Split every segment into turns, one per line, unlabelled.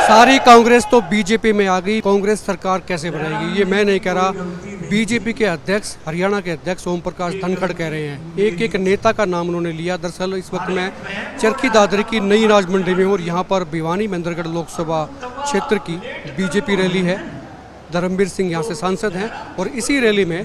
सारी कांग्रेस तो बीजेपी में आ गई। कांग्रेस सरकार कैसे बनाएगी ये मैं नहीं कह रहा, बीजेपी के अध्यक्ष, हरियाणा के अध्यक्ष ओम प्रकाश धनखड़ कह रहे हैं। एक एक नेता का नाम उन्होंने लिया। दरअसल इस वक्त मैं चरखी दादरी की नई राज मंडी में हूँ और यहाँ पर भिवानी महेंद्रगढ़ लोकसभा क्षेत्र की बीजेपी रैली है। धर्मवीर सिंह यहाँ से सांसद हैं और इसी रैली में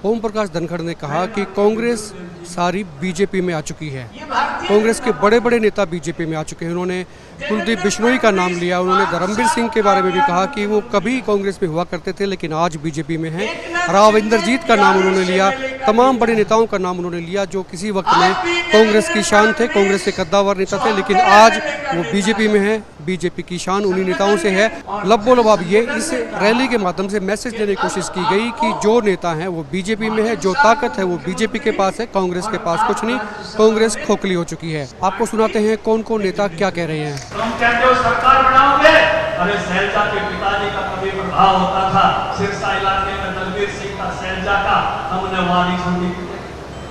ओम प्रकाश धनखड़ ने कहा कि कांग्रेस सारी बीजेपी में आ चुकी है। कांग्रेस के बड़े बड़े नेता बीजेपी में आ चुके हैं। उन्होंने कुलदीप बिश्नोई का नाम लिया। उन्होंने धर्मवीर सिंह के बारे में भी कहा कि वो कभी कांग्रेस में हुआ करते थे लेकिन आज बीजेपी में हैं। राव इंद्रजीत का नाम उन्होंने लिया। तमाम बड़े नेताओं का नाम उन्होंने लिया जो किसी वक्त में कांग्रेस की शान थे, कांग्रेस के कद्दावर नेता थे, लेकिन आज वो बीजेपी में है। बीजेपी की शान उन्हीं नेताओं से है। लबोलबाब ये इस रैली के माध्यम से मैसेज देने की कोशिश की गई कि जो नेता हैं वो बीजेपी में है, जो ताकत है वो बीजेपी के पास है, कांग्रेस के पास कुछ नहीं। कांग्रेस खोखली हो चुकी है। आपको सुनाते हैं कौन कौन नेता क्या कह रहे हैं।
तुम कहते हो सरकार बनाओगे, अरे सैलजा के पिताजी का कभी प्रभाव होता था सिरसा इलाके में, दलवीर सिंह का, सैलजा का, हमने वाली सुनी।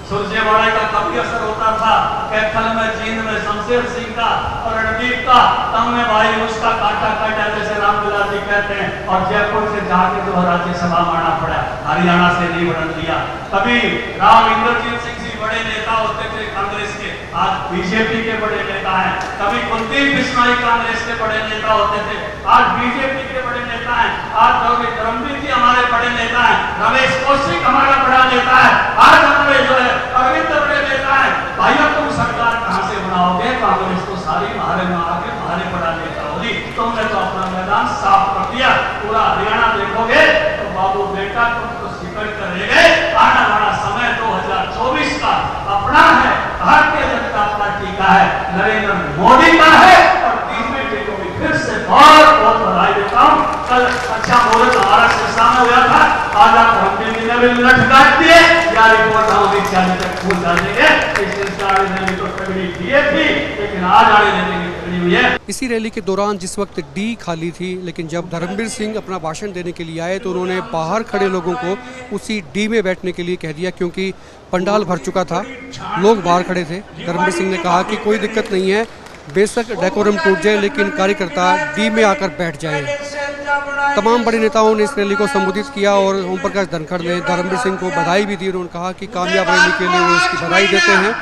सुरजेवाड़े का कभी असर होता था, कैथल में, जींद में शमशेर सिंह का और रणदीप का, तब में भाई उसका काटा काटा जैसे रामविलास जी कहते हैं। और जयपुर से जाके जो राज्यसभा मारना पड़ा, हरियाणा से नहीं बदल दिया। कभी राव इंद्रजीत सिंह जी बड़े नेता होते थे कांग्रेस के, आज बीजेपी के बड़े नेता हैं। कभी कुलदीप बिश्नोई कांग्रेस के बड़े नेता होते थे, आज बीजेपी के बड़े नेता हैं। आज धर्मवीर जी हमारे बड़े नेता हैं, रमेश कौशिक हमारा बड़ा नेता है, आज हमारे जो है अरविंद बड़े नेता है। भाइयों तुम सरकार कहां से बनाओगे? कांग्रेस तो सारी बाहर में आके बाहर बड़ा नेता होगी। तुमने तो अपना मैदान साफ कर दिया। पूरा हरियाणा देखोगे तो बाबू बेटा तुम तो सिकड़ कर रह गए। आने वाला समय 2024 का अपना है, भारतीय जनता पार्टी का है, नरेंद्र मोदी का है। और तीसरे जी को भी फिर से बहुत बहुत बधाई देता हूँ। कल अच्छा मुहूर्त हमारा सिरसा में हुआ था, आज आप धर्मवीर जी ने भी मिनट काट दिए। या रिपोर्ट हम भी 40 तक फूल डाल देंगे। इस सिलसिले में तो तगड़ी दिए थी लेकिन आज आगे देने की हुई है।
इसी रैली के दौरान जिस वक्त डी खाली थी, लेकिन जब धर्मवीर सिंह अपना भाषण देने के लिए आए तो उन्होंने बाहर खड़े लोगों को उसी डी में बैठने के लिए कह दिया, क्योंकि पंडाल भर चुका था, लोग बाहर खड़े थे। धर्मवीर सिंह ने कहा कि कोई दिक्कत नहीं है, बेशक डेकोरम टूट जाए लेकिन कार्यकर्ता डी में आकर बैठ जाए। तमाम बड़े नेताओं ने इस रैली को संबोधित किया और ओम प्रकाश धनखड़ ने धर्मवीर सिंह को बधाई भी दी। उन्होंने कहा कि कामयाब रैली के लिए वो उसकी बधाई देते हैं।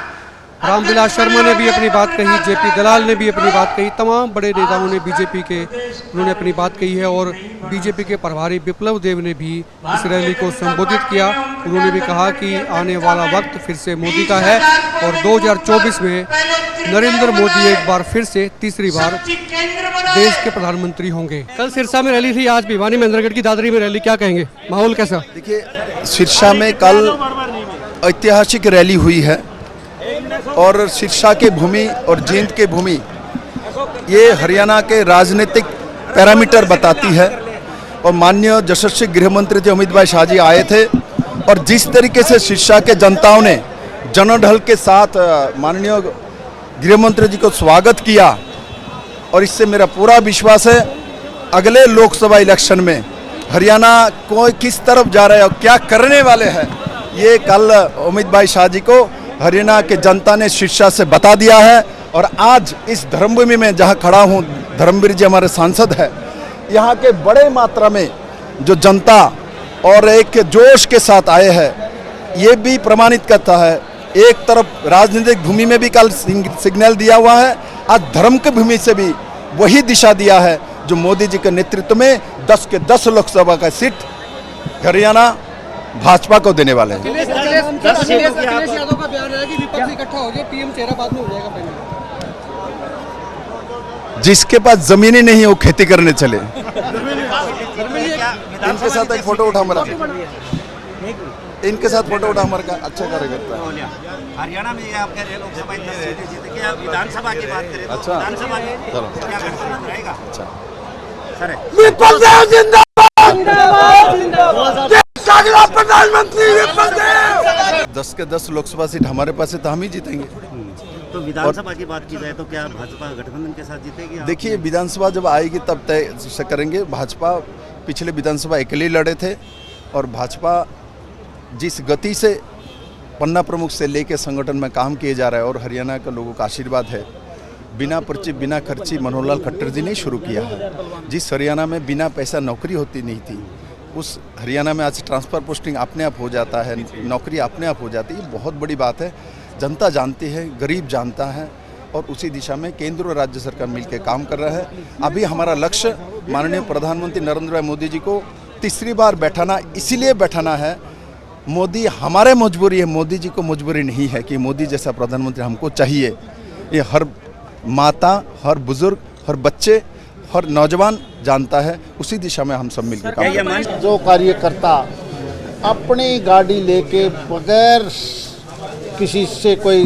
रामविलास शर्मा ने भी अपनी बात कही, जेपी दलाल ने भी अपनी बात कही, तमाम बड़े नेताओं ने बीजेपी के उन्होंने अपनी बात कही है। और बीजेपी के प्रभारी विप्लव देव ने भी इस रैली को संबोधित किया। उन्होंने भी कहा कि आने वाला वक्त फिर से मोदी का है और 2024 में नरेंद्र मोदी एक बार फिर से तीसरी बार देश के प्रधानमंत्री होंगे। कल सिरसा में रैली थी, आज भिवानी महेंद्रगढ़ की दादरी में रैली, क्या कहेंगे, माहौल कैसा?
देखिए, सिरसा में कल ऐतिहासिक रैली हुई है और सिरसा के भूमि और जींद के भूमि ये हरियाणा के राजनीतिक पैरामीटर बताती है। और माननीय यशस्वी गृह मंत्री जी अमित भाई शाह जी आए थे और जिस तरीके से सिरसा के जनताओं ने जनढल के साथ माननीय गृह मंत्री जी को स्वागत किया, और इससे मेरा पूरा विश्वास है अगले लोकसभा इलेक्शन में हरियाणा को किस तरफ जा रहा है और क्या करने वाले हैं, ये कल अमित भाई शाह जी को हरियाणा के जनता ने सिरसा से बता दिया है। और आज इस धर्मभूमि में जहां खड़ा हूं, धर्मवीर जी हमारे सांसद है, यहां के बड़े मात्रा में जो जनता और एक जोश के साथ आए हैं, ये भी प्रमाणित करता है। एक तरफ राजनीतिक भूमि में भी कल सिग्नल दिया हुआ है, आज धर्म की भूमि से भी वही दिशा दिया है जो मोदी जी के नेतृत्व में 10 के 10 लोकसभा का सीट हरियाणा भाजपा को देने वाले हैं।
अखिलेश यादव का बयान है कि विपक्ष इकट्ठा हो जाए, पीएम चेहरा बाद में हो जाएगा पहले।
जिसके पास जमीन ही नहीं है वो खेती करने चले। इनके साथ एक फोटो उठा हमारा, इनके साथ फोटो उठा हमारा, अच्छा कार्यकर्ता है।
हरियाणा में आप कह रहे लोकसभा जीते कि आप विधानसभा की बात करें,
अच्छा,
विधानसभा में क्या गठबंधन रहेगा?
अच्छा
सर,
प्रधानमंत्री 10 के 10 लोकसभा सीट हमारे पास है तो हम ही जीतेंगे।
तो विधानसभा की बात की जाए तो क्या भाजपा गठबंधन के साथ जीतेगी?
देखिए, विधानसभा जब आएगी तब तय से करेंगे। भाजपा पिछले विधानसभा अकेले लड़े थे और भाजपा जिस गति से पन्ना प्रमुख से लेके संगठन में काम किए जा रहा है और हरियाणा के लोगों का आशीर्वाद है, बिना पर्ची बिना खर्ची मनोहर लाल खट्टर जी ने शुरू किया है। जिस हरियाणा में बिना पैसा नौकरी होती नहीं थी, उस हरियाणा में आज ट्रांसफ़र पोस्टिंग अपने आप हो जाता है, नौकरी अपने आप हो जाती है। ये बहुत बड़ी बात है, जनता जानती है, गरीब जानता है, और उसी दिशा में केंद्र और राज्य सरकार मिलकर काम कर रहा है। अभी हमारा लक्ष्य माननीय प्रधानमंत्री नरेंद्र भाई मोदी जी को तीसरी बार बैठाना, इसीलिए बैठाना है। मोदी हमारे मजबूरी है, मोदी जी को मजबूरी नहीं है कि मोदी जैसा प्रधानमंत्री हमको चाहिए। ये हर माता, हर बुजुर्ग, हर बच्चे, हर नौजवान जानता है। उसी दिशा में हम सब मिलकर काम कर रहे हैं।
जो कार्यकर्ता अपनी गाड़ी लेके बगैर किसी से कोई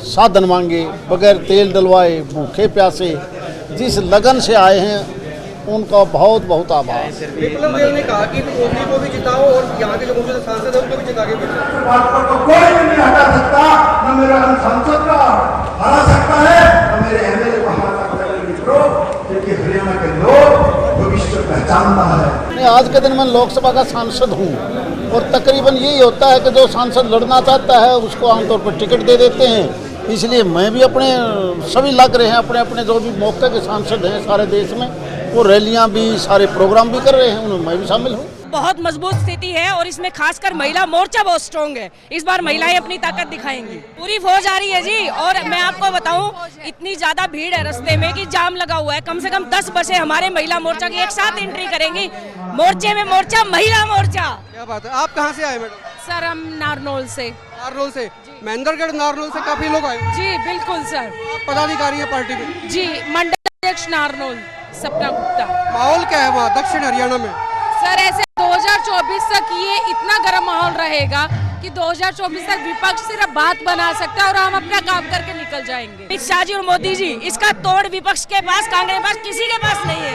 साधन मांगे, बगैर तेल डलवाए, भूखे प्यासे जिस लगन से आए हैं, उनका बहुत बहुत आभार।
विप्लव देव ने कहा कि मोदी को भी जिताओ और यहाँ के जो मौजूदा सांसद हैं उनको भी जिता के भेजो।
भाजपा को कोई भी नहीं हटा सकता, न मेरा सांसद का हरा सकता है, न मेरे एमएलए को हरा सकता है। मित्रों, क्योंकि हरियाणा के लोग भविष्य पहचानता है।
मैं आज के दिन में लोकसभा का सांसद हूँ, और तकरीबन यही होता है कि जो सांसद लड़ना चाहता है उसको आमतौर पर टिकट दे देते हैं। इसलिए मैं भी अपने सभी लग रहे हैं, अपने अपने जो भी मौके के सांसद हैं सारे देश में, वो रैलियां भी, सारे प्रोग्राम भी कर रहे हैं, उनमें मैं भी शामिल हूँ।
बहुत मजबूत स्थिति है और इसमें खासकर महिला मोर्चा बहुत स्ट्रॉन्ग है। इस बार महिलाएं अपनी ताकत दिखाएंगी। पूरी फौज आ रही है जी, और मैं आपको बताऊं इतनी ज्यादा भीड़ है रास्ते में कि जाम लगा हुआ है। कम से कम 10 बसें हमारे महिला मोर्चा की एक साथ एंट्री करेंगी। मोर्चे में मोर्चा, महिला मोर्चा।
क्या बात है। आप कहाँ से आए मैडम?
सर हम नारनौल से।
नारनौल से? महेंद्रगढ़ नारनौल से काफी लोग आए।
जी बिल्कुल सर।
आप पदाधिकारी हैं पार्टी में?
जी, मंडल अध्यक्ष नारनौल सपना गुप्ता।
माहौल क्या है वहाँ दक्षिण हरियाणा में?
सर ऐसे 2024 तक ये इतना गर्म माहौल रहेगा कि 2024 तक विपक्ष सिर्फ बात बना सकता है और हम अपना काम करके निकल जाएंगे। अमित शाह जी और मोदी जी, इसका तोड़ विपक्ष के पास, कांग्रेस के पास, किसी के पास नहीं है।